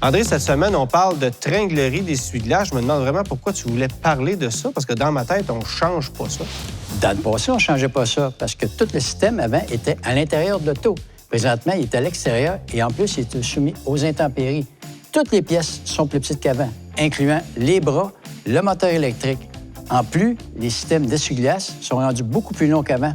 André, cette semaine, on parle de tringlerie d'essuie-glace. Je me demande vraiment pourquoi tu voulais parler de ça, parce que dans ma tête, on change pas ça. Dans le passé, on ne changeait pas ça parce que tout le système avant était à l'intérieur de l'auto. Présentement, il est à l'extérieur et en plus, il est soumis aux intempéries. Toutes les pièces sont plus petites qu'avant, incluant les bras, le moteur électrique. En plus, les systèmes d'essuie-glace sont rendus beaucoup plus longs qu'avant.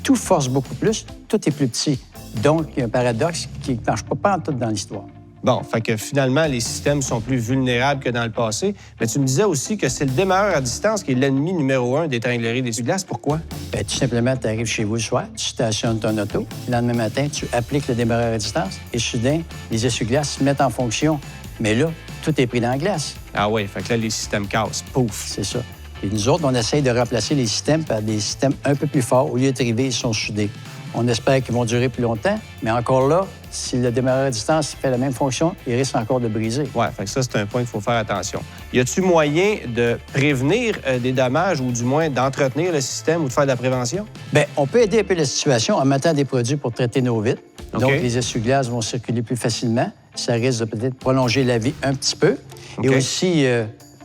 Tout force beaucoup plus, tout est plus petit. Donc, il y a un paradoxe qui ne marche pas en tout dans l'histoire. Bon, fait que finalement, les systèmes sont plus vulnérables que dans le passé. Mais tu me disais aussi que c'est le démarreur à distance qui est l'ennemi numéro 1 des tringleries d'essuie-glace. Pourquoi? Bien, tout simplement, tu arrives chez vous le soir, tu stationnes ton auto, le lendemain matin, tu appliques le démarreur à distance et soudain, les essuie-glaces se mettent en fonction. Mais là, tout est pris dans la glace. Ah oui, fait que là, les systèmes cassent. Pouf! C'est ça. Et nous autres, on essaye de remplacer les systèmes par des systèmes un peu plus forts. Au lieu d'être rivés, ils sont soudés. On espère qu'ils vont durer plus longtemps, mais encore là, si le démarreur à distance fait la même fonction, il risque encore de briser. Oui, fait que ça, c'est un point qu'il faut faire attention. Y a-t-il moyen de prévenir des dommages ou du moins d'entretenir le système ou de faire de la prévention? Bien, on peut aider un peu la situation en mettant des produits pour traiter nos vitres. OK. Donc, les essuie-glaces vont circuler plus facilement. Ça risque de peut-être prolonger la vie un petit peu. OK. Et aussi,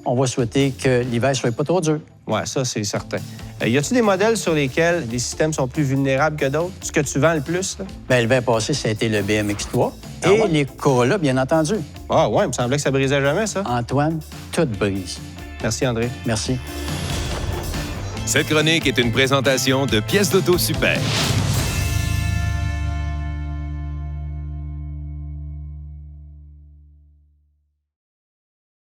on va souhaiter que l'hiver ne soit pas trop dur. Oui, ça, c'est certain. Y a-t-il des modèles sur lesquels les systèmes sont plus vulnérables que d'autres? Ce que tu vends le plus, là? Bien, l'hiver passé, ça a été le BMX3 Ah et ouais? les Corolla, bien entendu. Ah ouais, il me semblait que ça brisait jamais, ça. Antoine, tout brise. Merci, André. Merci. Cette chronique est une présentation de Pièces d'Auto Super.